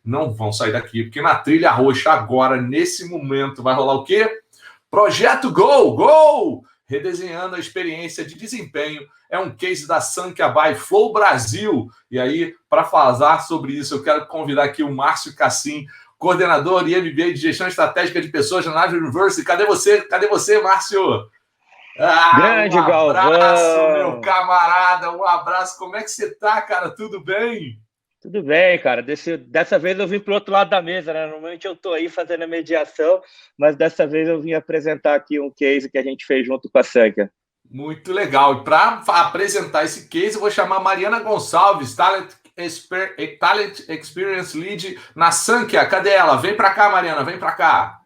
não vão sair daqui, porque na trilha roxa agora, nesse momento, vai rolar o quê? Projeto Go! Go! Redesenhando a experiência de desempenho. É um case da Sankhya by Flow Brasil. E aí, para falar sobre isso, eu quero convidar aqui o Márcio Cassim, coordenador e MBA de Gestão Estratégica de Pessoas na National University. Cadê você, Márcio? Grande, um abraço, Galvão! meu camarada, um abraço. Como é que você tá, cara? Tudo bem? Tudo bem, cara. Dessa vez eu vim para o outro lado da mesa, né? Normalmente eu estou aí fazendo a mediação, mas dessa vez eu vim apresentar aqui um case que a gente fez junto com a Sankhya. Muito legal. E para apresentar esse case, eu vou chamar a Mariana Gonçalves, Talent Experience Lead na Sankhya. Cadê ela? Vem para cá, Mariana, vem para cá.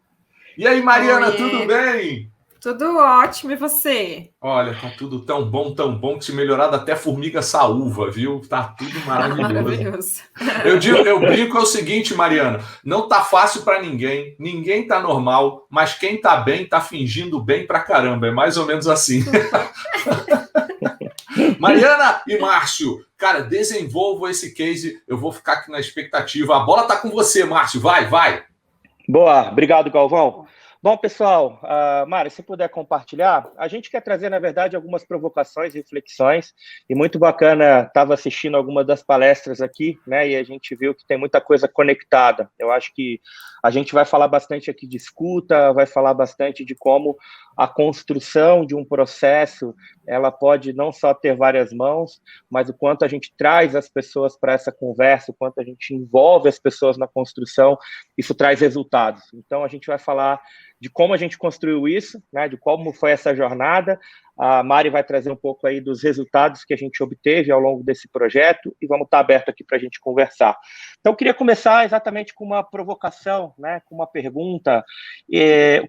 E aí, Mariana, tudo bem? Tudo ótimo, e você? Olha, tá tudo tão bom que se melhorado até formiga saúva, viu? Tá tudo maravilhoso. Eu brinco é o seguinte, Mariana, não tá fácil para ninguém tá normal, mas quem tá bem tá fingindo bem pra caramba, é mais ou menos assim. Mariana e Márcio, cara, desenvolvam esse case, eu vou ficar aqui na expectativa. A bola tá com você, Márcio, vai. Boa, obrigado, Galvão. Bom, pessoal, Mari, se puder compartilhar, a gente quer trazer, na verdade, algumas provocações, reflexões, e muito bacana, estava assistindo algumas das palestras aqui, né, e a gente viu que tem muita coisa conectada. Eu acho que a gente vai falar bastante aqui de escuta, vai falar bastante de como a construção de um processo, ela pode não só ter várias mãos, mas o quanto a gente traz as pessoas para essa conversa, o quanto a gente envolve as pessoas na construção, isso traz resultados. Então, a gente vai falar de como a gente construiu isso, né, de como foi essa jornada. A Mari vai trazer um pouco aí dos resultados que a gente obteve ao longo desse projeto e vamos estar aberto aqui para a gente conversar. Então, eu queria começar exatamente com uma provocação, né, com uma pergunta.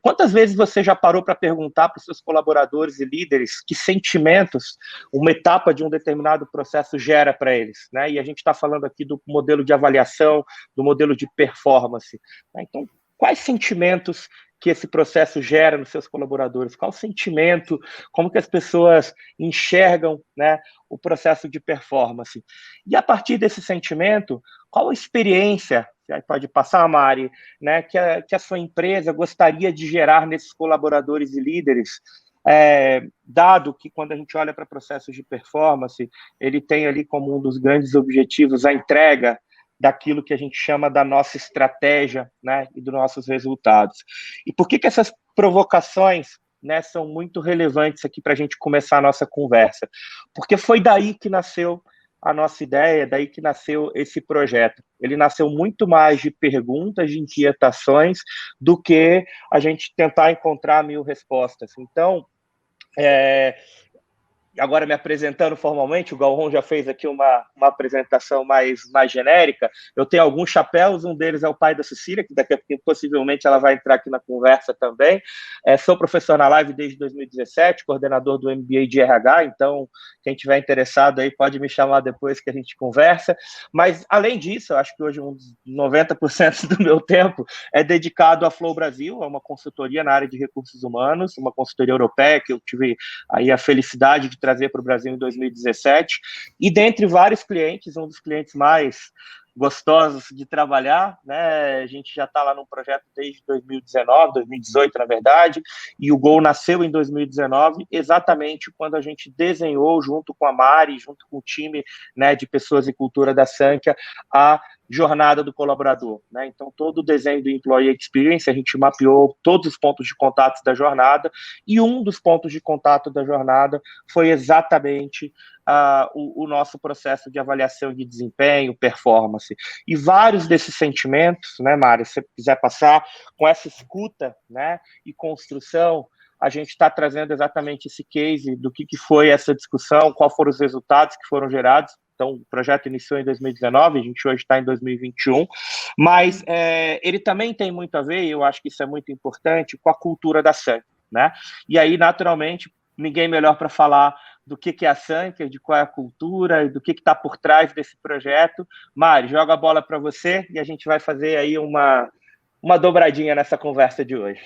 Quantas vezes você já parou para perguntar para os seus colaboradores e líderes que sentimentos uma etapa de um determinado processo gera para eles, né? E a gente está falando aqui do modelo de avaliação, do modelo de performance, né? Então, quais sentimentos que esse processo gera nos seus colaboradores? Qual o sentimento? Como que as pessoas enxergam, né, o processo de performance? E a partir desse sentimento, qual a experiência, pode passar, Mari, né, que a sua empresa gostaria de gerar nesses colaboradores e líderes, dado que quando a gente olha para processos de performance, ele tem ali como um dos grandes objetivos a entrega daquilo que a gente chama da nossa estratégia, né, e dos nossos resultados. E por que essas provocações, né, são muito relevantes aqui para a gente começar a nossa conversa? Porque foi daí que nasceu a nossa ideia, daí que nasceu esse projeto. Ele nasceu muito mais de perguntas, de inquietações, do que a gente tentar encontrar 1000 respostas. Então, agora me apresentando formalmente, o Galvão já fez aqui uma apresentação mais genérica. Eu tenho alguns chapéus, um deles é o pai da Cecília, que daqui a pouco possivelmente ela vai entrar aqui na conversa também. Sou professor na Live desde 2017, coordenador do MBA de RH, então quem tiver interessado aí pode me chamar depois que a gente conversa. Mas, além disso, eu acho que hoje uns 90% do meu tempo é dedicado à Flow Brasil, é uma consultoria na área de recursos humanos, uma consultoria europeia que eu tive aí a felicidade de trazer para o Brasil em 2017, e dentre vários clientes, um dos clientes mais gostosos de trabalhar, né? A gente já está lá num projeto desde 2019, 2018, na verdade, e o Gol nasceu em 2019, exatamente quando a gente desenhou, junto com a Mari, junto com o time, né, de pessoas e cultura da Sankhya, a jornada do colaborador, né? Então, todo o desenho do Employee Experience, a gente mapeou todos os pontos de contato da jornada, e um dos pontos de contato da jornada foi exatamente o nosso processo de avaliação de desempenho, performance. E vários desses sentimentos, né, Mário, se você quiser passar, com essa escuta, né, e construção, a gente está trazendo exatamente esse case do que foi essa discussão, quais foram os resultados que foram gerados. Então, o projeto iniciou em 2019, a gente hoje está em 2021, mas ele também tem muito a ver, e eu acho que isso é muito importante, com a cultura da Sankhya, né? E aí, naturalmente, ninguém melhor para falar do que é a Sankhya, de qual é a cultura e do que está por trás desse projeto. Mari, joga a bola para você e a gente vai fazer aí uma dobradinha nessa conversa de hoje.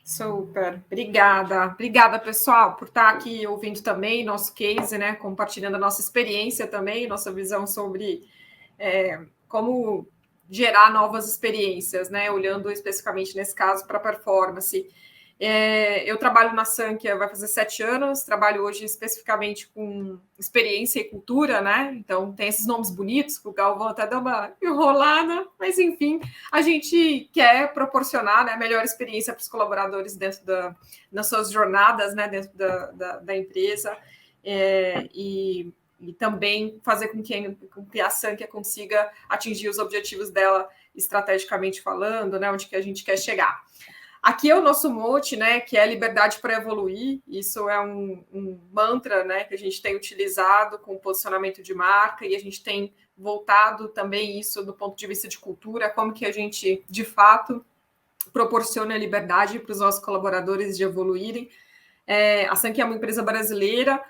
Super, obrigada pessoal por estar aqui ouvindo também nosso case, né, compartilhando a nossa experiência também, nossa visão sobre como gerar novas experiências, né? Olhando especificamente nesse caso para performance. Eu trabalho na Sankia, vai fazer 7 anos, trabalho hoje especificamente com experiência e cultura, né? Então tem esses nomes bonitos, que o Galvão até deu uma enrolada, mas enfim, a gente quer proporcionar, né, a melhor experiência para os colaboradores dentro das suas jornadas, né, dentro da empresa, e também fazer com que a Sankia consiga atingir os objetivos dela estrategicamente falando, né, onde que a gente quer chegar. Aqui é o nosso mote, né, que é liberdade para evoluir. Isso é um mantra, né, que a gente tem utilizado com o posicionamento de marca, e a gente tem voltado também isso do ponto de vista de cultura, como que a gente, de fato, proporciona liberdade para os nossos colaboradores de evoluírem. A Sankia é uma empresa brasileira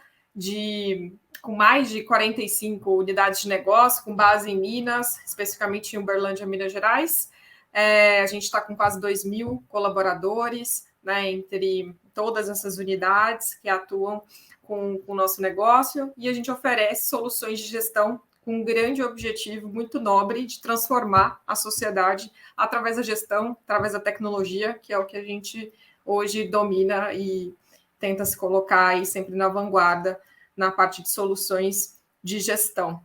com mais de 45 unidades de negócio, com base em Minas, especificamente em Uberlândia, Minas Gerais. A gente está com quase 2.000 colaboradores, né, entre todas essas unidades que atuam com o nosso negócio, e a gente oferece soluções de gestão com um grande objetivo muito nobre de transformar a sociedade através da gestão, através da tecnologia, que é o que a gente hoje domina e tenta se colocar aí sempre na vanguarda na parte de soluções de gestão.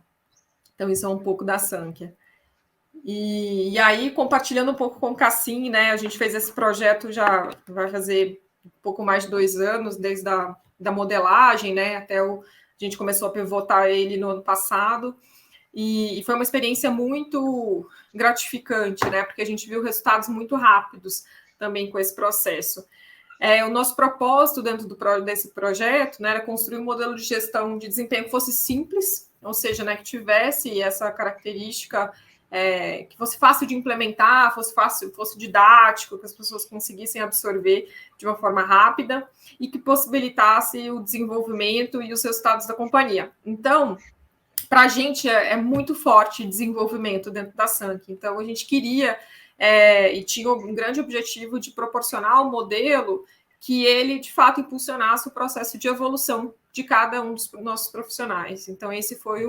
Então, isso é um pouco da Sankia. E aí, compartilhando um pouco com o Cassim, né, a gente fez esse projeto já vai fazer um pouco mais de 2 anos, desde da modelagem, né, a gente começou a pivotar ele no ano passado, e foi uma experiência muito gratificante, né, porque a gente viu resultados muito rápidos também com esse processo. O nosso propósito dentro desse projeto, né, era construir um modelo de gestão de desempenho que fosse simples, ou seja, né, que tivesse essa característica que fosse fácil de implementar, fosse didático, que as pessoas conseguissem absorver de uma forma rápida e que possibilitasse o desenvolvimento e os resultados da companhia. Então, para a gente é muito forte desenvolvimento dentro da Sankia. Então, a gente queria e tinha um grande objetivo de proporcionar um modelo que ele, de fato, impulsionasse o processo de evolução de cada um dos nossos profissionais. Então, esse foi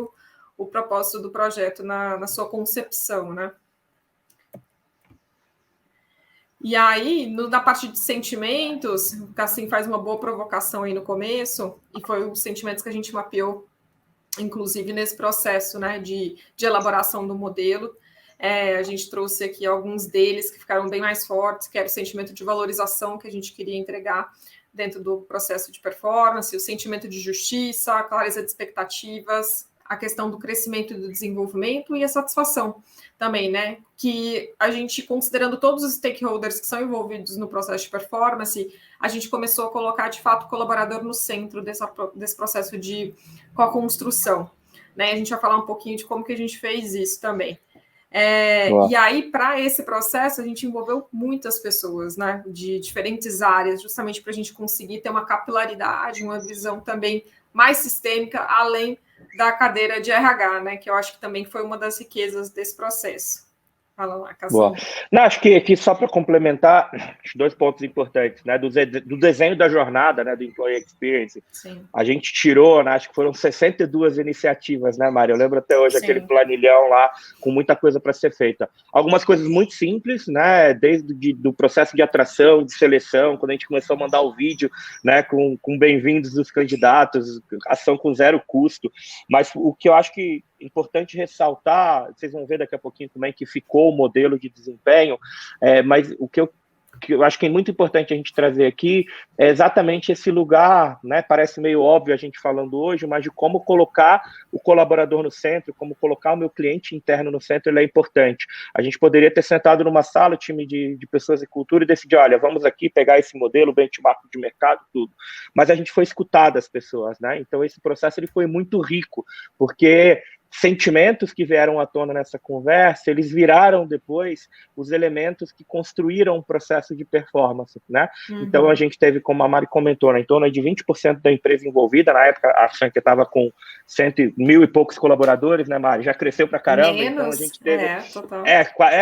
o propósito do projeto na sua concepção, né? E aí, na parte de sentimentos, o Cassim faz uma boa provocação aí no começo, e foi os sentimentos que a gente mapeou, inclusive nesse processo, né, de elaboração do modelo. A gente trouxe aqui alguns deles que ficaram bem mais fortes, que era o sentimento de valorização que a gente queria entregar dentro do processo de performance, o sentimento de justiça, a clareza de expectativas, a questão do crescimento e do desenvolvimento e a satisfação também, né? Que a gente, considerando todos os stakeholders que são envolvidos no processo de performance, a gente começou a colocar, de fato, o colaborador no centro desse processo de co-construção, né? A gente vai falar um pouquinho de como que a gente fez isso também. E aí, para esse processo, a gente envolveu muitas pessoas, né? De diferentes áreas, justamente para a gente conseguir ter uma capilaridade, uma visão também mais sistêmica, além da cadeira de RH, né? Que eu acho que também foi uma das riquezas desse processo. Fala lá, Cassim. Não, acho que aqui, só para complementar, 2 pontos importantes, né? Do desenho da jornada, né? Do Employee Experience. Sim. A gente tirou, né, acho que foram 62 iniciativas, né, Mário? Eu lembro até hoje aquele planilhão lá, com muita coisa para ser feita. Algumas coisas muito simples, né? Desde do processo de atração, de seleção, quando a gente começou a mandar o vídeo, né? Com bem-vindos dos candidatos, ação com 0 custo. Mas o que eu acho que importante ressaltar, vocês vão ver daqui a pouquinho como é que ficou o modelo de desempenho, mas o que eu acho que é muito importante a gente trazer aqui é exatamente esse lugar, né? Parece meio óbvio a gente falando hoje, mas de como colocar o colaborador no centro, como colocar o meu cliente interno no centro, ele é importante. A gente poderia ter sentado numa sala, time de pessoas e cultura, e decidir, olha, vamos aqui pegar esse modelo, benchmark de mercado, tudo. Mas a gente foi escutar das pessoas, né? Então esse processo ele foi muito rico, porque sentimentos que vieram à tona nessa conversa, eles viraram depois os elementos que construíram o processo de performance, né? Uhum. Então, a gente teve, como a Mari comentou, né, em torno de 20% da empresa envolvida, na época a Sankia estava com 1.000 e poucos colaboradores, né, Mari? Já cresceu pra caramba, menos, então a gente teve...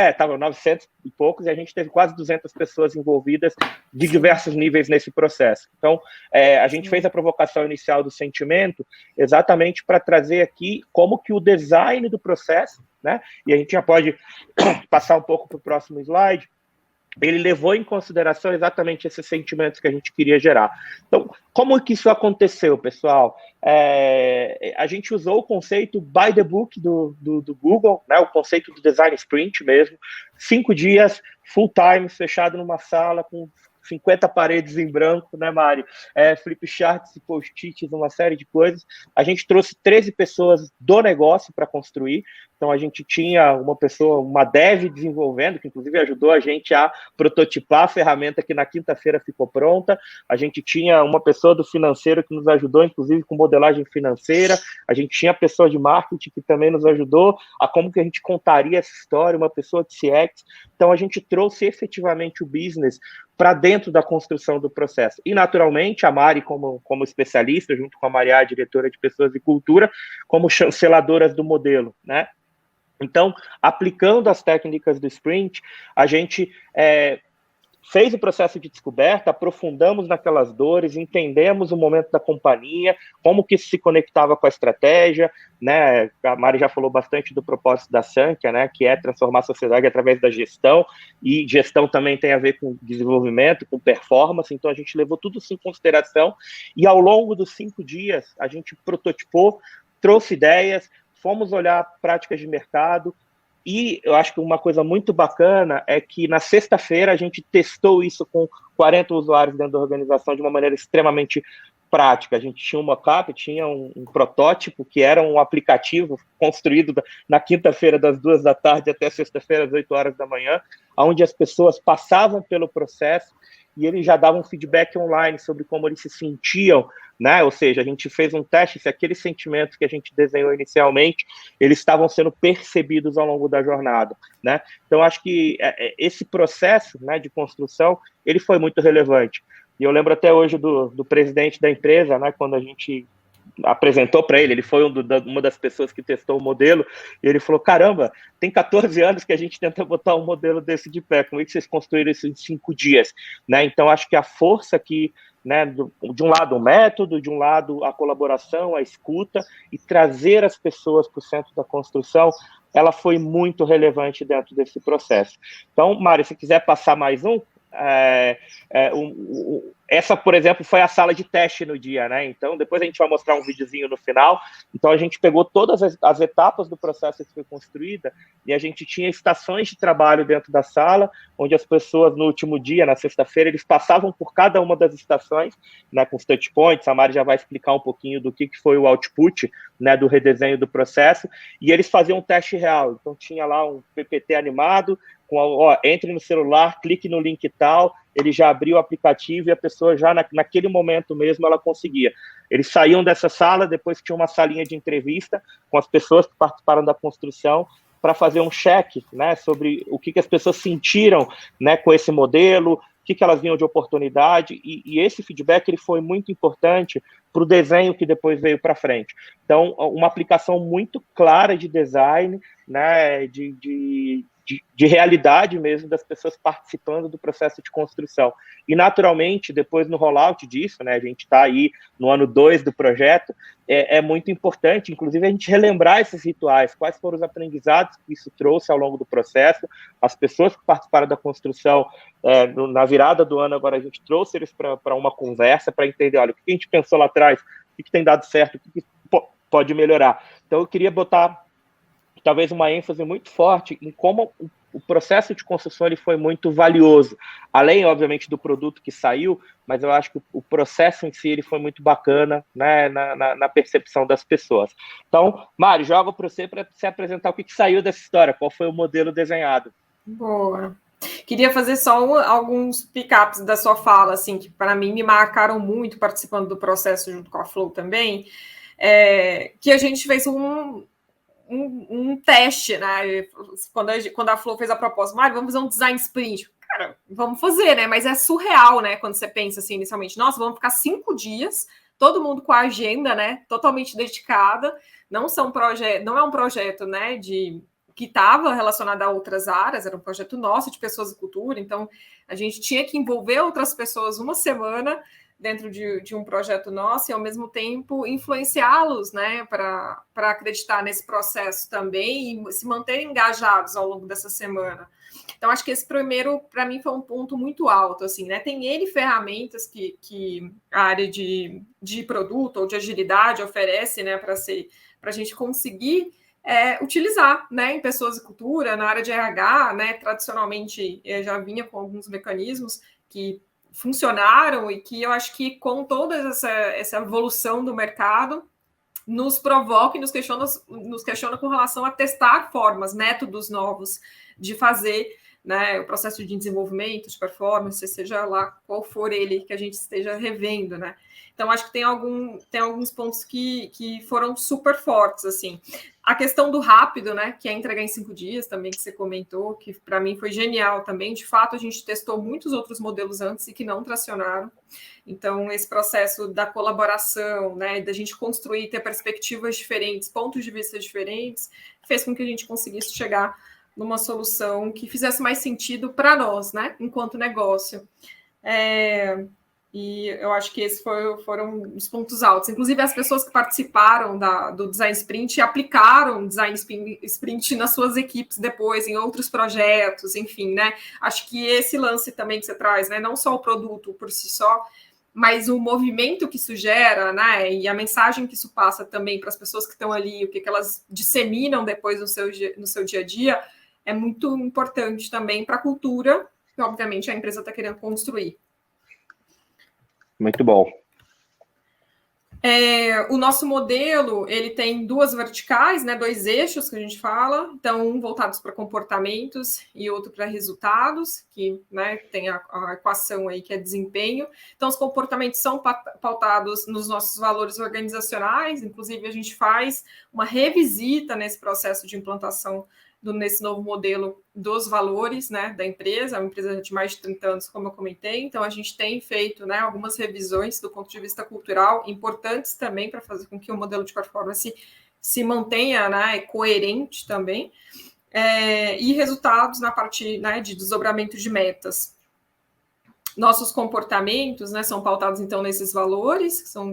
Estava 900 e poucos, e a gente teve quase 200 pessoas envolvidas de diversos níveis nesse processo. Então, a gente fez a provocação inicial do sentimento exatamente para trazer aqui como que o design do processo, né? E a gente já pode passar um pouco para o próximo slide. Ele levou em consideração exatamente esses sentimentos que a gente queria gerar. Então, como que isso aconteceu, pessoal? A gente usou o conceito by the book do Google, né? O conceito do design sprint mesmo, 5 dias, full time, fechado numa sala com 50 paredes em branco, né, Mari? Flip charts e post-its, uma série de coisas. A gente trouxe 13 pessoas do negócio para construir. Então, a gente tinha uma pessoa, uma dev desenvolvendo, que inclusive ajudou a gente a prototipar a ferramenta que na quinta-feira ficou pronta. A gente tinha uma pessoa do financeiro que nos ajudou, inclusive, com modelagem financeira. A gente tinha a pessoa de marketing que também nos ajudou a como que a gente contaria essa história, uma pessoa de CX. Então, a gente trouxe efetivamente o business para dentro da construção do processo. E, naturalmente, a Mari, como especialista, junto com a Maria, diretora de Pessoas e Cultura, como chanceladoras do modelo, né? Então, aplicando as técnicas do sprint, a gente fez o processo de descoberta, aprofundamos naquelas dores, entendemos o momento da companhia, como que isso se conectava com a estratégia, né? A Mari já falou bastante do propósito da Sankhya, né? Que é transformar a sociedade através da gestão, e gestão também tem a ver com desenvolvimento, com performance, então a gente levou tudo isso em consideração, e ao longo dos 5 dias, a gente prototipou, trouxe ideias, fomos olhar práticas de mercado, e eu acho que uma coisa muito bacana é que na sexta-feira a gente testou isso com 40 usuários dentro da organização de uma maneira extremamente prática. A gente tinha um mockup, tinha um protótipo que era um aplicativo construído na quinta-feira das 2 da tarde até sexta-feira às 8 horas da manhã, onde as pessoas passavam pelo processo e eles já davam feedback online sobre como eles se sentiam, né? Ou seja, a gente fez um teste se aqueles sentimentos que a gente desenhou inicialmente, eles estavam sendo percebidos ao longo da jornada, né? Então, acho que esse processo, né, de construção, ele foi muito relevante. E eu lembro até hoje do presidente da empresa, né, quando a gente apresentou para ele foi uma das pessoas que testou o modelo, e ele falou, caramba, tem 14 anos que a gente tenta botar um modelo desse de pé, como é que vocês construíram isso em 5 dias? Né? Então, acho que a força que, né, de um lado o método, de um lado a colaboração, a escuta, e trazer as pessoas para o centro da construção, ela foi muito relevante dentro desse processo. Então, Mari, se quiser passar mais um, essa, por exemplo, foi a sala de teste no dia, né? Então, depois a gente vai mostrar um videozinho no final. Então, a gente pegou todas as etapas do processo que foi construída e a gente tinha estações de trabalho dentro da sala, onde as pessoas, no último dia, na sexta-feira, eles passavam por cada uma das estações, né, com os touch points. A Mari já vai explicar um pouquinho do que foi o output, né, do redesenho do processo, e eles faziam um teste real. Então, tinha lá um PPT animado, entre no celular, clique no link tal, ele já abriu o aplicativo e a pessoa já naquele momento mesmo ela conseguia. Eles saíam dessa sala, depois tinha uma salinha de entrevista com as pessoas que participaram da construção para fazer um check, né, sobre o que as pessoas sentiram, né, com esse modelo, o que elas viam de oportunidade, e esse feedback ele foi muito importante para o desenho que depois veio para frente. Então, uma aplicação muito clara de design, né, de realidade mesmo das pessoas participando do processo de construção. E, naturalmente, depois no rollout disso, né, a gente está aí no ano 2 do projeto, é muito importante, inclusive, a gente relembrar esses rituais, quais foram os aprendizados que isso trouxe ao longo do processo, as pessoas que participaram da construção na virada do ano, agora a gente trouxe eles para uma conversa, para entender, olha, o que a gente pensou lá atrás, o que tem dado certo, o que pode melhorar. Então, eu queria botar talvez uma ênfase muito forte em como o processo de construção ele foi muito valioso, além, obviamente, do produto que saiu, mas eu acho que o processo em si ele foi muito bacana, né, na percepção das pessoas. Então, Mari, jogo para você apresentar o que saiu dessa história, qual foi o modelo desenhado. Boa. Queria fazer só alguns pick-ups da sua fala, assim, que para mim me marcaram muito participando do processo junto com a Flow também, que a gente fez um teste, né? Quando a Flow fez a proposta, Mário, vamos fazer um design sprint. Cara, vamos fazer, né? Mas é surreal, né? Quando você pensa assim inicialmente, nossa, vamos ficar 5 dias, todo mundo com a agenda, né? Totalmente dedicada. Não é um projeto, né? Que estava relacionado a outras áreas, era um projeto nosso de pessoas e cultura, então a gente tinha que envolver outras pessoas uma semana, dentro de um projeto nosso e, ao mesmo tempo, influenciá-los, né, para acreditar nesse processo também e se manterem engajados ao longo dessa semana. Então, acho que esse primeiro, para mim, foi um ponto muito alto, assim, né? Tem N ferramentas que a área de produto ou de agilidade oferece, né, para a gente conseguir utilizar, né, em pessoas e cultura, na área de RH, né, tradicionalmente já vinha com alguns mecanismos que funcionaram e que eu acho que com toda essa evolução do mercado nos provoca e nos questiona com relação a testar formas, métodos novos de fazer, né, o processo de desenvolvimento, de performance, seja lá qual for ele que a gente esteja revendo, né? Então, acho que tem alguns pontos que foram super fortes, assim. A questão do rápido, né, que é entregar em 5 dias também, que você comentou, que para mim foi genial também. De fato, a gente testou muitos outros modelos antes e que não tracionaram. Então, esse processo da colaboração, né, da gente construir, ter perspectivas diferentes, pontos de vista diferentes, fez com que a gente conseguisse chegar numa solução que fizesse mais sentido para nós, né, enquanto negócio. E eu acho que esses foram os pontos altos. Inclusive, as pessoas que participaram do Design Sprint aplicaram o Design Sprint nas suas equipes depois, em outros projetos, enfim, né? Acho que esse lance também que você traz, né? Não só o produto por si só, mas o movimento que isso gera, né? E a mensagem que isso passa também para as pessoas que estão ali, o que elas disseminam depois no seu dia a dia, é muito importante também para a cultura que, obviamente, a empresa está querendo construir. Muito bom. O nosso modelo, ele tem 2 verticais, né, 2 eixos que a gente fala, então um voltados para comportamentos e outro para resultados, que, né, tem a equação aí que é desempenho. Então, os comportamentos são pautados nos nossos valores organizacionais, inclusive a gente faz uma revisita nesse processo de implantação nesse novo modelo dos valores, né, da empresa, uma empresa de mais de 30 anos, como eu comentei, então a gente tem feito, né, algumas revisões do ponto de vista cultural, importantes também para fazer com que o modelo de performance se mantenha, né, coerente também, e resultados na parte, né, de desdobramento de metas. Nossos comportamentos, né, são pautados, então, nesses valores, que são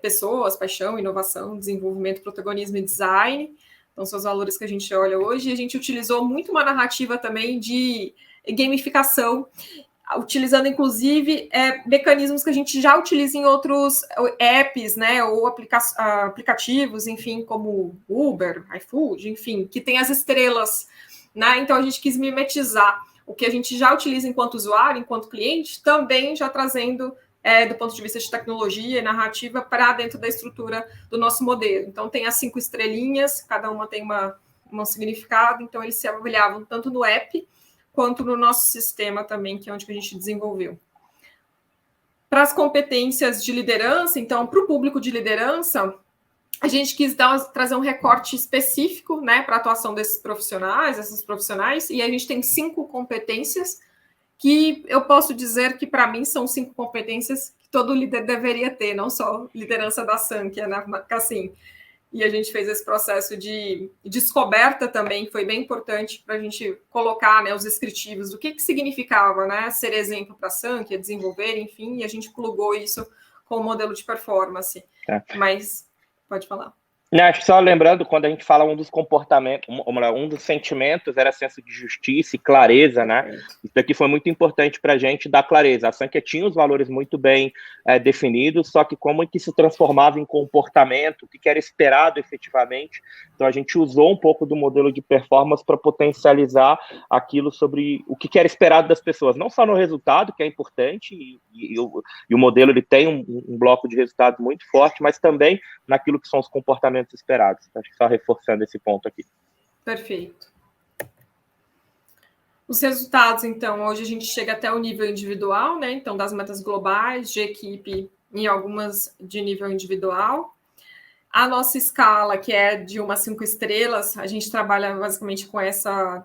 pessoas, paixão, inovação, desenvolvimento, protagonismo e design. Então, são os valores que a gente olha hoje. E a gente utilizou muito uma narrativa também de gamificação, utilizando, inclusive, mecanismos que a gente já utiliza em outros apps, né, ou aplicativos, enfim, como Uber, iFood, enfim, que tem as estrelas, né? Então, a gente quis mimetizar o que a gente já utiliza enquanto usuário, enquanto cliente, também já trazendo do ponto de vista de tecnologia e narrativa para dentro da estrutura do nosso modelo. Então, tem as 5 estrelinhas, cada uma tem um significado, então eles se avaliavam tanto no app quanto no nosso sistema também, que é onde a gente desenvolveu. Para as competências de liderança, então, para o público de liderança, a gente quis trazer um recorte específico, né, para a atuação desses profissionais, e a gente tem 5 competências que eu posso dizer que, para mim, são 5 competências que todo líder deveria ter, não só liderança da Sankia, né, assim. E a gente fez esse processo de descoberta também, que foi bem importante para a gente colocar, né, os descritivos do que significava, né, ser exemplo para a Sankia, desenvolver, enfim, e a gente plugou isso com o modelo de performance. Mas, pode falar. Acho que só lembrando, quando a gente fala um dos comportamentos, um dos sentimentos era senso de justiça e clareza, né? Isso aqui foi muito importante para a gente dar clareza. A Sankia tinha os valores muito bem definidos, só que como que se transformava em comportamento, o que era esperado efetivamente. Então a gente usou um pouco do modelo de performance para potencializar aquilo sobre o que era esperado das pessoas, não só no resultado, que é importante, e o modelo ele tem um bloco de resultados muito forte, mas também naquilo que são os comportamentos esperados. Acho que só reforçando esse ponto aqui. Perfeito. Os resultados, então, hoje a gente chega até o nível individual, né? Então, das metas globais, de equipe e algumas de nível individual. A nossa escala, que é de 1 a 5 estrelas, a gente trabalha basicamente com essa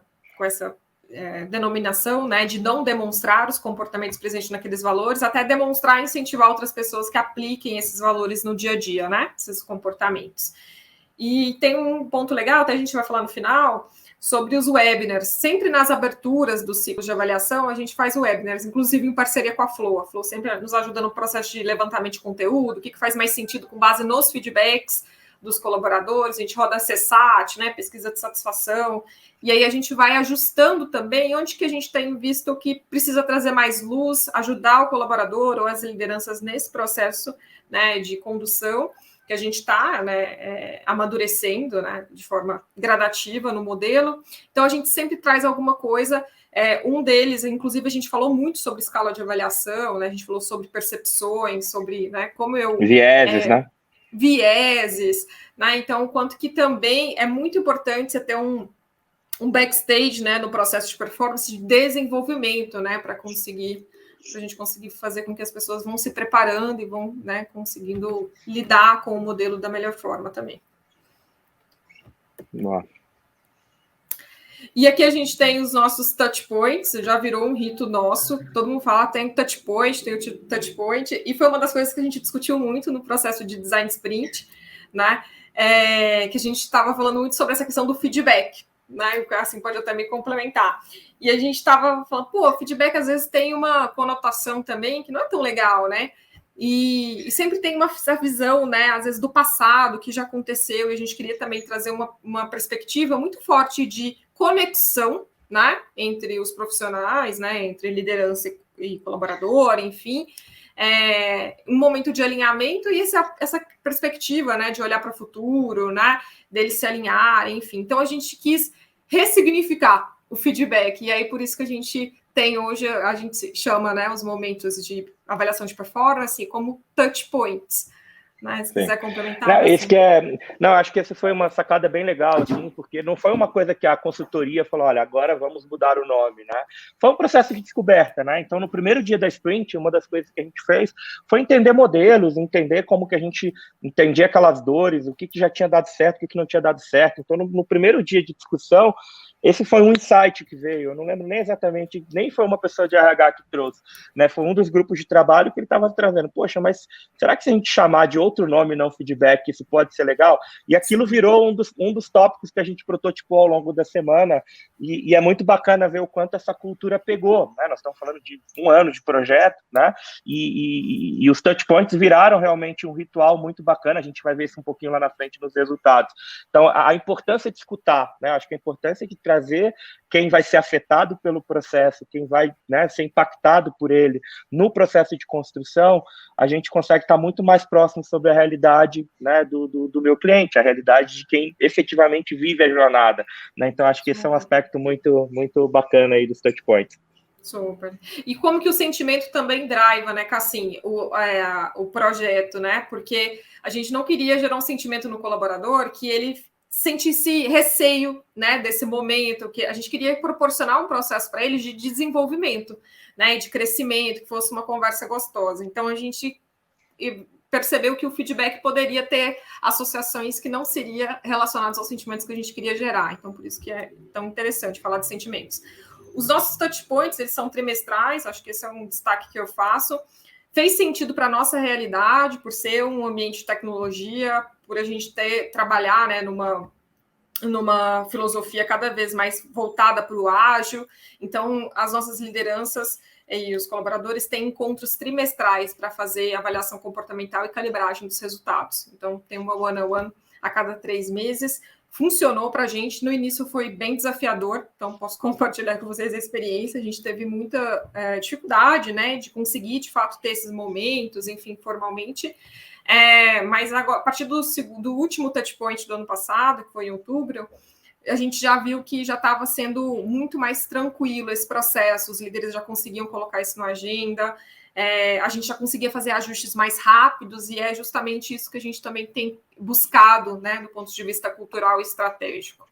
denominação, né, de não demonstrar os comportamentos presentes naqueles valores, até demonstrar e incentivar outras pessoas que apliquem esses valores no dia a dia, né, esses comportamentos. E tem um ponto legal, até a gente vai falar no final, sobre os webinars. Sempre nas aberturas dos ciclos de avaliação, a gente faz webinars, inclusive em parceria com a Flow. A Flow sempre nos ajuda no processo de levantamento de conteúdo, o que faz mais sentido com base nos feedbacks dos colaboradores. A gente roda CSAT, né, pesquisa de satisfação, e aí a gente vai ajustando também onde que a gente tem visto que precisa trazer mais luz, ajudar o colaborador ou as lideranças nesse processo, né, de condução, que a gente está, né, amadurecendo, né, de forma gradativa no modelo. Então, a gente sempre traz alguma coisa. Um deles, inclusive, a gente falou muito sobre escala de avaliação, né, a gente falou sobre percepções, sobre, né, como eu... Vieses, né? Vieses, né? Então, o quanto que também é muito importante você ter um backstage, né, no processo de performance, de desenvolvimento, né, para a gente conseguir fazer com que as pessoas vão se preparando e vão, né, conseguindo lidar com o modelo da melhor forma também. Nossa. E aqui a gente tem os nossos touch points, já virou um rito nosso, todo mundo fala, tem touch point, e foi uma das coisas que a gente discutiu muito no processo de design sprint, né, que a gente estava falando muito sobre essa questão do feedback, né, assim, pode até me complementar. E a gente estava falando, feedback às vezes tem uma conotação também que não é tão legal, né? E sempre tem essa visão, né, às vezes do passado, que já aconteceu, e a gente queria também trazer uma perspectiva muito forte de conexão, né, entre os profissionais, né, entre liderança e colaborador, enfim, um momento de alinhamento e essa perspectiva, né, de olhar para o futuro, né, deles se alinharem, enfim. Então, a gente quis ressignificar o feedback, e aí por isso que a gente tem hoje, a gente chama, né, os momentos de avaliação de performance como touch points, né? Se quiser complementar. Não, assim. Não, acho que essa foi uma sacada bem legal, assim, porque não foi uma coisa que a consultoria falou, olha, agora vamos mudar o nome, né? Foi um processo de descoberta, né? Então, no primeiro dia da sprint, uma das coisas que a gente fez foi entender modelos, entender como que a gente entendia aquelas dores, o que já tinha dado certo, o que não tinha dado certo. Então, no primeiro dia de discussão, esse foi um insight que veio, eu não lembro nem exatamente, nem foi uma pessoa de RH que trouxe, né? Foi um dos grupos de trabalho que ele estava trazendo, poxa, mas será que se a gente chamar de outro nome, não feedback, isso pode ser legal? E aquilo virou um dos tópicos que a gente prototipou ao longo da semana, e é muito bacana ver o quanto essa cultura pegou, né? Nós estamos falando de 1 ano de projeto, né? E os touch points viraram realmente um ritual muito bacana, a gente vai ver isso um pouquinho lá na frente nos resultados. Então, a importância de escutar, né? Acho que a importância de trazer quem vai ser afetado pelo processo, quem vai, né, ser impactado por ele no processo de construção, a gente consegue estar muito mais próximo sobre a realidade, né, do meu cliente, a realidade de quem efetivamente vive a jornada, né? Então, acho que esse é um aspecto muito, muito bacana aí dos touch points. Super. E como que o sentimento também driva, né, Cassim, o projeto, né? Porque a gente não queria gerar um sentimento no colaborador que ele sentisse receio, né, desse momento, que a gente queria proporcionar um processo para eles de desenvolvimento, né, de crescimento, que fosse uma conversa gostosa. Então, a gente percebeu que o feedback poderia ter associações que não seriam relacionadas aos sentimentos que a gente queria gerar. Então, por isso que é tão interessante falar de sentimentos. Os nossos touch points, eles são trimestrais, acho que esse é um destaque que eu faço. Fez sentido para a nossa realidade, por ser um ambiente de tecnologia, por a gente trabalhar, né, numa filosofia cada vez mais voltada para o ágil. Então, as nossas lideranças e os colaboradores têm encontros trimestrais para fazer avaliação comportamental e calibragem dos resultados. Então, tem uma one-on-one a cada 3 meses. Funcionou para a gente. No início foi bem desafiador, então posso compartilhar com vocês a experiência. A gente teve muita dificuldade, né, de conseguir, de fato, ter esses momentos, enfim, formalmente. Mas agora, a partir do último touchpoint do ano passado, que foi em outubro, a gente já viu que já estava sendo muito mais tranquilo esse processo, os líderes já conseguiam colocar isso na agenda, a gente já conseguia fazer ajustes mais rápidos, e é justamente isso que a gente também tem buscado, né, do ponto de vista cultural e estratégico.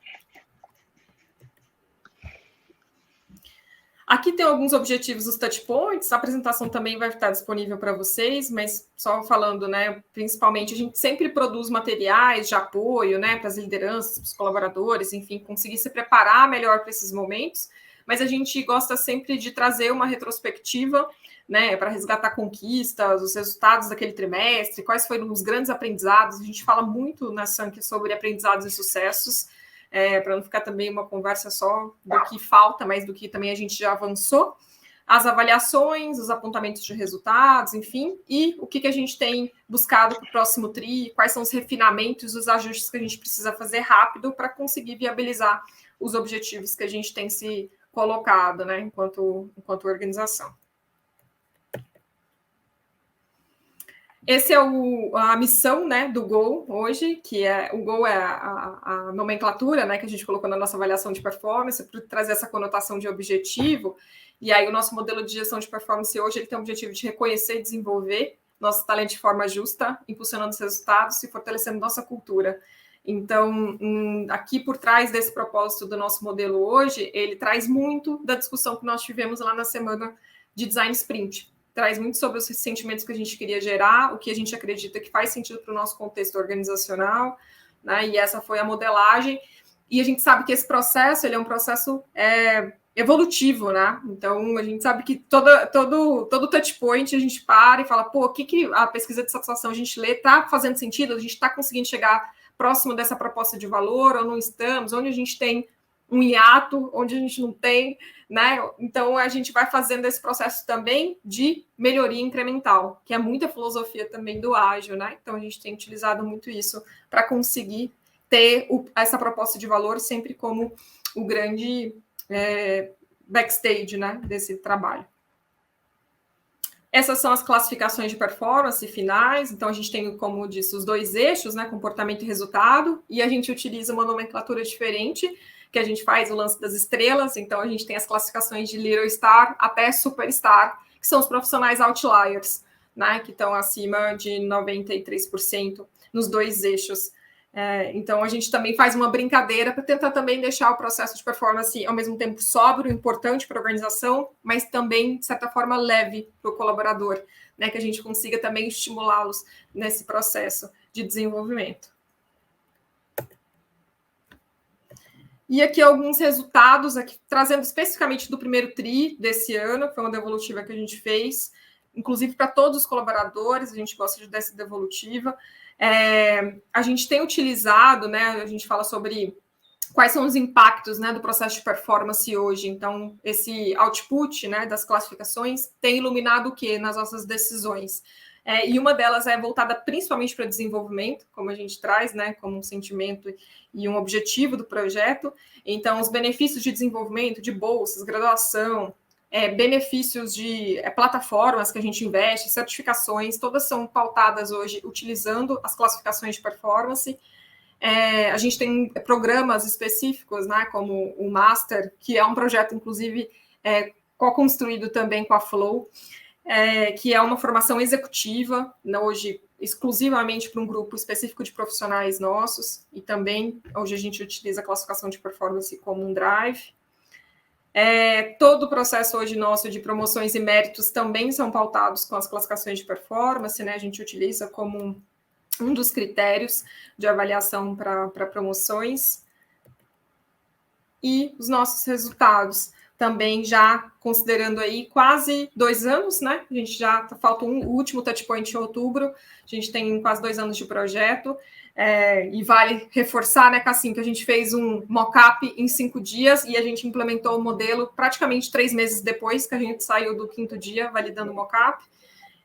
Aqui tem alguns objetivos dos touch points, a apresentação também vai estar disponível para vocês, mas só falando, né, principalmente a gente sempre produz materiais de apoio, né, para as lideranças, para os colaboradores, enfim, conseguir se preparar melhor para esses momentos, mas a gente gosta sempre de trazer uma retrospectiva, né, para resgatar conquistas, os resultados daquele trimestre, quais foram os grandes aprendizados. A gente fala muito na Sank sobre aprendizados e sucessos, para não ficar também uma conversa só do que falta, mas do que também a gente já avançou, as avaliações, os apontamentos de resultados, enfim, e o que a gente tem buscado para o próximo TRI, quais são os refinamentos, os ajustes que a gente precisa fazer rápido para conseguir viabilizar os objetivos que a gente tem se colocado, né, enquanto organização. Essa é a missão, né, do GOL hoje, que o GOL é a nomenclatura, né, que a gente colocou na nossa avaliação de performance, para trazer essa conotação de objetivo. E aí o nosso modelo de gestão de performance hoje ele tem o objetivo de reconhecer e desenvolver nosso talento de forma justa, impulsionando os resultados e fortalecendo nossa cultura. Então, aqui por trás desse propósito do nosso modelo hoje, ele traz muito da discussão que nós tivemos lá na semana de Design Sprint. Traz muito sobre os sentimentos que a gente queria gerar, o que a gente acredita que faz sentido para o nosso contexto organizacional, né? E essa foi a modelagem. E a gente sabe que esse processo ele é um processo evolutivo, né? Então, a gente sabe que todo touch point a gente para e fala, pô, o que a pesquisa de satisfação a gente lê está fazendo sentido? A gente está conseguindo chegar próximo dessa proposta de valor ou não estamos? Onde a gente tem um hiato, onde a gente não tem, né? Então, a gente vai fazendo esse processo também de melhoria incremental, que é muita filosofia também do ágil, né? Então, a gente tem utilizado muito isso para conseguir ter essa proposta de valor sempre como o grande backstage, né, desse trabalho. Essas são as classificações de performance finais. Então, a gente tem, como disse, os dois eixos, né, comportamento e resultado, e a gente utiliza uma nomenclatura diferente, que a gente faz o lance das estrelas. Então, a gente tem as classificações de Little Star até Superstar, que são os profissionais outliers, né, que estão acima de 93% nos dois eixos. Então, a gente também faz uma brincadeira para tentar também deixar o processo de performance ao mesmo tempo sóbrio, importante para a organização, mas também, de certa forma, leve para o colaborador, né, que a gente consiga também estimulá-los nesse processo de desenvolvimento. E aqui alguns resultados, aqui, trazendo especificamente do primeiro TRI desse ano, foi uma devolutiva que a gente fez, inclusive para todos os colaboradores, a gente gosta de dessa devolutiva. A gente tem utilizado, né, a gente fala sobre quais são os impactos, né, do processo de performance hoje. Então, esse output, né, das classificações tem iluminado o quê nas nossas decisões? E uma delas é voltada principalmente para desenvolvimento, como a gente traz, né, como um sentimento e um objetivo do projeto. Então, os benefícios de desenvolvimento, de bolsas, graduação, benefícios de plataformas que a gente investe, certificações, todas são pautadas hoje utilizando as classificações de performance. A gente tem programas específicos, né, como o Master, que é um projeto, inclusive, co-construído também com a Flow, que é uma formação executiva, hoje exclusivamente para um grupo específico de profissionais nossos, e também hoje a gente utiliza a classificação de performance como um drive. Todo o processo hoje nosso de promoções e méritos também são pautados com as classificações de performance, né? A gente utiliza como um dos critérios de avaliação para promoções. E os nossos resultados também já considerando aí quase 2 anos, né? A gente já falta o último touchpoint em outubro, a gente tem quase 2 anos de projeto. E vale reforçar, né, Cassim, que a gente fez um mock-up em 5 dias e a gente implementou o modelo praticamente 3 meses depois que a gente saiu do 5º dia validando o mock-up.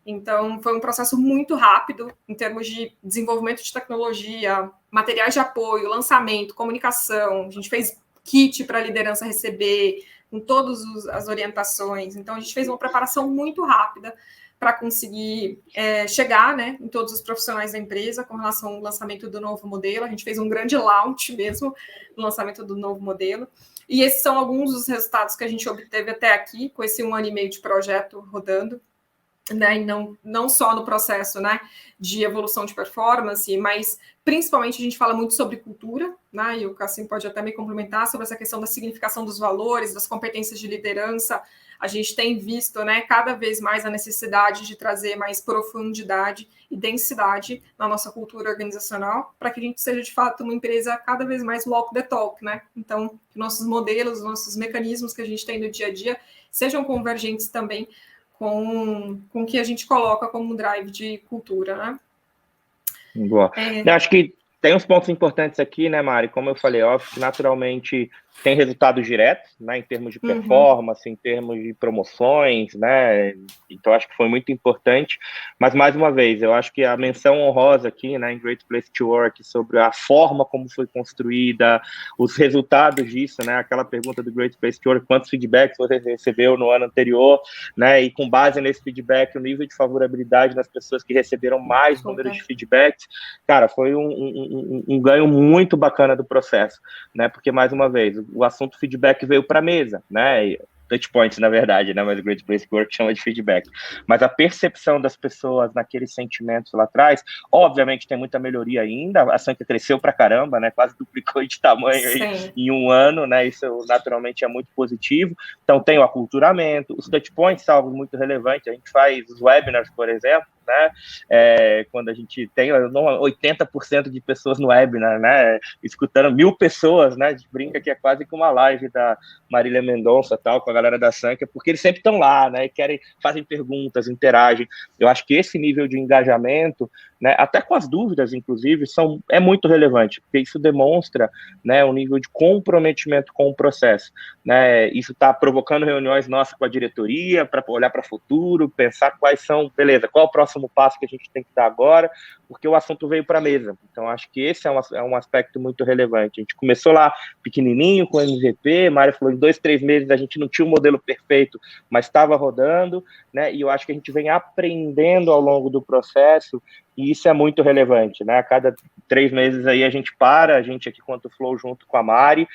Então, foi um processo muito rápido em termos de desenvolvimento de tecnologia, materiais de apoio, lançamento, comunicação. A gente fez kit para a liderança receber, com todas as orientações. Então, a gente fez uma preparação muito rápida para conseguir chegar, né, em todos os profissionais da empresa com relação ao lançamento do novo modelo. A gente fez um grande launch mesmo no lançamento do novo modelo. E esses são alguns dos resultados que a gente obteve até aqui, com esse 1 ano e meio de projeto rodando, né, e não só no processo, né, de evolução de performance, mas principalmente a gente fala muito sobre cultura, né, e o Cassim pode até me complementar sobre essa questão da significação dos valores, das competências de liderança. A gente tem visto, né, cada vez mais a necessidade de trazer mais profundidade e densidade na nossa cultura organizacional, para que a gente seja, de fato, uma empresa cada vez mais walk the talk, né? Então, que nossos modelos, nossos mecanismos que a gente tem no dia a dia sejam convergentes também com o que a gente coloca como drive de cultura, né? Boa. Eu acho que Tem uns pontos importantes aqui, né, Mari? Como eu falei, óbvio que naturalmente tem resultados diretos, né, em termos de performance, em termos de promoções, né? Então acho que foi muito importante. Mas mais uma vez, eu acho que a menção honrosa aqui, né, em Great Place to Work, sobre a forma como foi construída, os resultados disso, né? Aquela pergunta do Great Place to Work, quantos feedbacks você recebeu no ano anterior, né? E com base nesse feedback, o nível de favorabilidade das pessoas que receberam mais número de feedbacks, cara, foi um ganho muito bacana do processo, né? Porque, mais uma vez, o assunto feedback veio para a mesa, né? Touchpoints, na verdade, né? Mas o Great Place to Work chama de feedback. Mas a percepção das pessoas naqueles sentimentos lá atrás, obviamente tem muita melhoria ainda, a Sanca cresceu pra caramba, né? Quase duplicou de tamanho aí em um ano, né? Isso naturalmente é muito positivo. Então tem o aculturamento, os touchpoints são algo muito relevante, a gente faz os webinars, por exemplo, né? Quando a gente tem 80% de pessoas no webinar, né? Escutando 1.000 pessoas, né? A gente brinca que é quase que uma live da Marília Mendonça, tal, com a galera da Sanca, porque eles sempre estão lá, né? E fazem perguntas, interagem. Eu acho que esse nível de engajamento, né, até com as dúvidas, inclusive, é muito relevante, porque isso demonstra, né, um nível de comprometimento com o processo, né? Isso está provocando reuniões nossas com a diretoria para olhar para o futuro, pensar quais são, beleza, qual é o próximo passo que a gente tem que dar agora, porque o assunto veio para a mesa. Então, acho que esse é um aspecto muito relevante. A gente começou lá pequenininho, com MVP, Mário falou, em 2-3 meses a gente não tinha um modelo perfeito, mas estava rodando, né? E eu acho que a gente vem aprendendo ao longo do processo, e isso é muito relevante, né? A cada 3 meses aí a gente aqui quanto Flow junto com a Mari,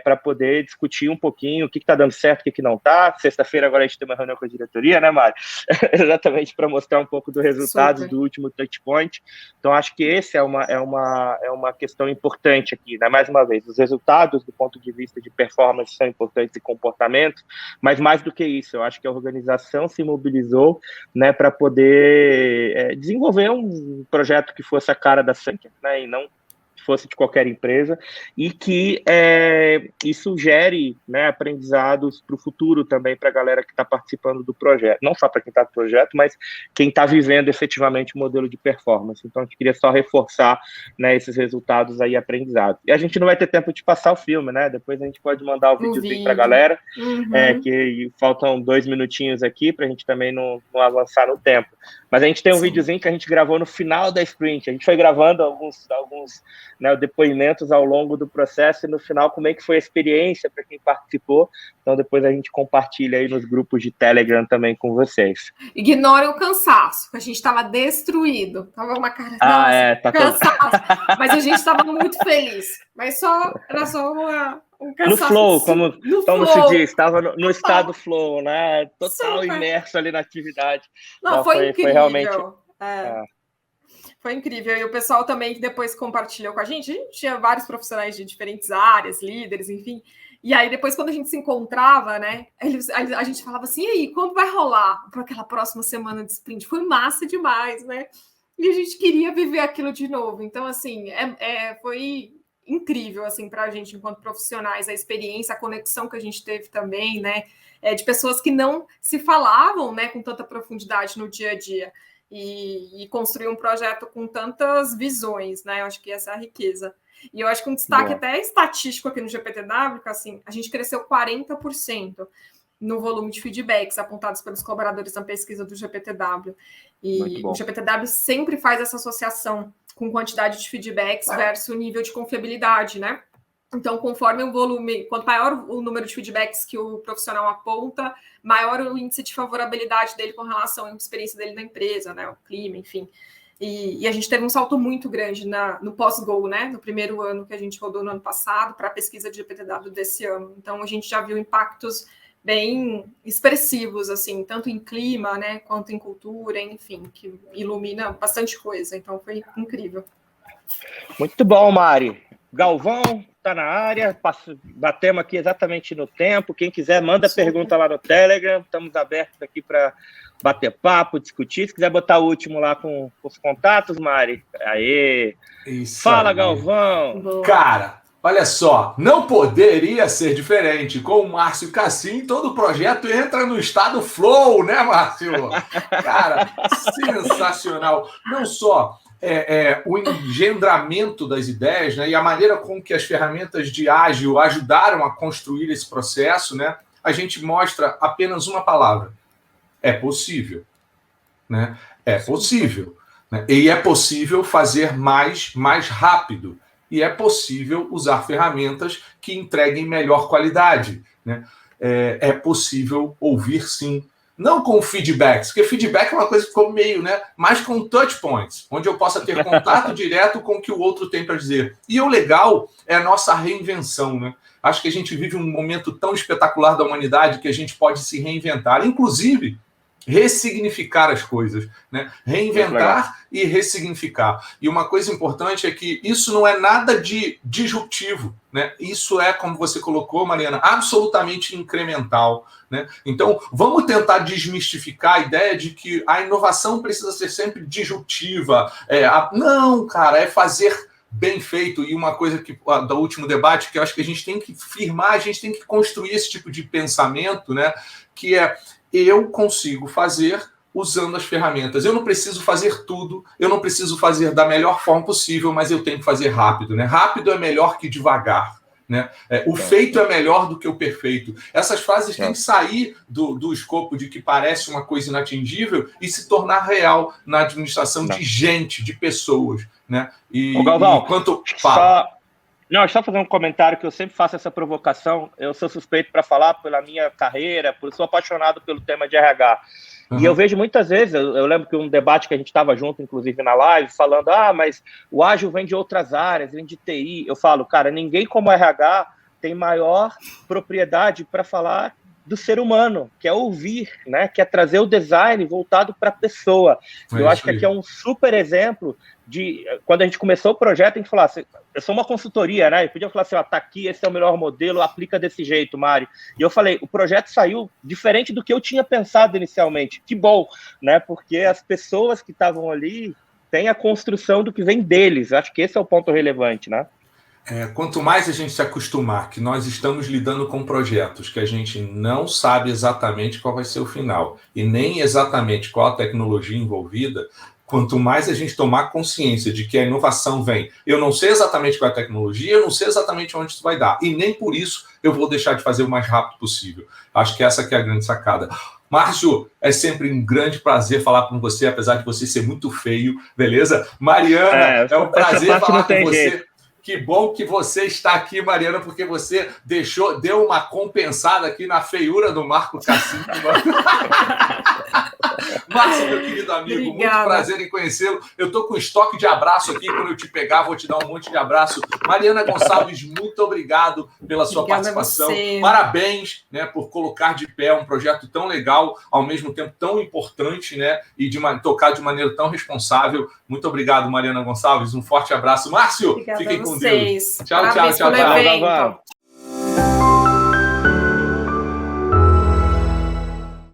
para poder discutir um pouquinho o que está dando certo, o que não está. Sexta-feira agora a gente tem uma reunião com a diretoria, né, Mari? Exatamente para mostrar um pouco do resultado do último touchpoint. Então acho que esse é uma questão importante aqui, né? Mais uma vez, os resultados do ponto de vista de performance são importantes e comportamento, mas mais do que isso, eu acho que a organização se mobilizou, né, para poder desenvolver um projeto que fosse a cara da Sanca, né, e não fosse de qualquer empresa, e que isso gere, né, aprendizados para o futuro também para a galera que está participando do projeto, não só para quem está no projeto, mas quem está vivendo efetivamente o modelo de performance. Então, a gente queria só reforçar, né, esses resultados aí aprendizados. E a gente não vai ter tempo de passar o filme, né? Depois a gente pode mandar o videozinho para a galera, que faltam 2 minutinhos aqui para a gente também não avançar no tempo. Mas a gente tem um videozinho que a gente gravou no final da sprint. A gente foi gravando alguns né, depoimentos ao longo do processo e no final como é que foi a experiência para quem participou. Então depois a gente compartilha aí nos grupos de Telegram também com vocês. Ignorem o cansaço, que a gente estava destruído. Tava uma cara cansaço. Mas a gente estava muito feliz. Mas era só um cansaço. No flow, como se diz, estava no estado flow, né? Total imerso ali na atividade. Não, foi incrível. Foi realmente... Foi incrível. E o pessoal também que depois compartilhou com a gente tinha vários profissionais de diferentes áreas, líderes, enfim. E aí, depois, quando a gente se encontrava, né, a gente falava assim, e aí, quando vai rolar para aquela próxima semana de sprint? Foi massa demais, né? E a gente queria viver aquilo de novo. Então, assim, foi incrível, assim, para a gente, enquanto profissionais, a experiência, a conexão que a gente teve também, né, de pessoas que não se falavam, né, com tanta profundidade no dia a dia. E construir um projeto com tantas visões, né? Eu acho que essa é a riqueza. E eu acho que um destaque até estatístico aqui no GPTW, que assim, a gente cresceu 40% no volume de feedbacks apontados pelos colaboradores na pesquisa do GPTW. E o GPTW sempre faz essa associação com quantidade de feedbacks versus o nível de confiabilidade, né? Então, conforme o volume, quanto maior o número de feedbacks que o profissional aponta, maior o índice de favorabilidade dele com relação à experiência dele na empresa, né, o clima, enfim. E a gente teve um salto muito grande no pós-go, né, no primeiro ano que a gente rodou no ano passado para a pesquisa de GPTW desse ano. Então, a gente já viu impactos bem expressivos, assim, tanto em clima, né, quanto em cultura, enfim, que ilumina bastante coisa. Então, foi incrível. Muito bom, Mari. Galvão está na área, batemos aqui exatamente no tempo. Quem quiser, manda pergunta lá no Telegram. Estamos abertos aqui para bater papo, discutir. Se quiser botar o último lá com os contatos, Mari. Aê! Isso Fala, aí. Galvão! Cara, Olha só, não poderia ser diferente. Com o Márcio Cassim, todo projeto entra no estado flow, né, Márcio? Cara, sensacional. Não só o engendramento das ideias, né, e a maneira com que as ferramentas de ágil ajudaram a construir esse processo, né, a gente mostra apenas uma palavra. É possível. Né? É possível. Né? E é possível fazer mais rápido. E é possível usar ferramentas que entreguem melhor qualidade. Né? É possível ouvir, sim. Não com feedbacks, porque feedback é uma coisa que ficou meio, né? Mas com touch points, onde eu possa ter contato direto com o que o outro tem para dizer. E o legal é a nossa reinvenção. Né? Acho que a gente vive um momento tão espetacular da humanidade que a gente pode se reinventar. Inclusive, ressignificar as coisas, né? Reinventar e ressignificar. E uma coisa importante é que isso não é nada de disruptivo, né? Isso é, como você colocou, Mariana, absolutamente incremental, né? Então, vamos tentar desmistificar a ideia de que a inovação precisa ser sempre disruptiva. Não, cara, é fazer bem feito. E uma coisa que do último debate que eu acho que a gente tem que firmar, a gente tem que construir esse tipo de pensamento, né? Que é: eu consigo fazer usando as ferramentas. Eu não preciso fazer tudo, eu não preciso fazer da melhor forma possível, mas eu tenho que fazer rápido. Né? Rápido é melhor que devagar. Né? O feito é melhor do que o perfeito. Essas frases têm que sair do escopo de que parece uma coisa inatingível e se tornar real na administração de gente, de pessoas. Né? Ô, Galvão, só fazer um comentário que eu sempre faço essa provocação. Eu sou suspeito para falar pela minha carreira, sou apaixonado pelo tema de RH. Uhum. E eu vejo muitas vezes, eu lembro que um debate que a gente estava junto, inclusive na live, falando, mas o ágil vem de outras áreas, vem de TI. Eu falo, cara, ninguém como RH tem maior propriedade para falar do ser humano, que é ouvir, né? Que é trazer o design voltado para a pessoa. Eu acho que aqui é um super exemplo de quando a gente começou o projeto, a gente falou assim, eu sou uma consultoria, né? Eu podia falar assim, tá aqui, esse é o melhor modelo, aplica desse jeito, Mário. E eu falei, o projeto saiu diferente do que eu tinha pensado inicialmente. Que bom, né? Porque as pessoas que estavam ali têm a construção do que vem deles. Acho que esse é o ponto relevante, né? Quanto mais a gente se acostumar que nós estamos lidando com projetos que a gente não sabe exatamente qual vai ser o final e nem exatamente qual a tecnologia envolvida, quanto mais a gente tomar consciência de que a inovação vem, eu não sei exatamente qual é a tecnologia, eu não sei exatamente onde isso vai dar, e nem por isso eu vou deixar de fazer o mais rápido possível. Acho que essa que é a grande sacada. Márcio, é sempre um grande prazer falar com você, apesar de você ser muito feio, beleza? Mariana, é um prazer falar com você. Jeito. Que bom que você está aqui, Mariana, porque você deu uma compensada aqui na feiura do Marco Cassim. Márcio, meu querido amigo, Obrigada. Muito prazer em conhecê-lo. Eu estou com estoque de abraço aqui, quando eu te pegar, vou te dar um monte de abraço. Mariana Gonçalves, muito obrigado pela sua participação. Parabéns, né, por colocar de pé um projeto tão legal, ao mesmo tempo tão importante, né, e tocar de maneira tão responsável. Muito obrigado, Mariana Gonçalves. Um forte abraço. Márcio, fiquem com Deus. Tchau, tchau.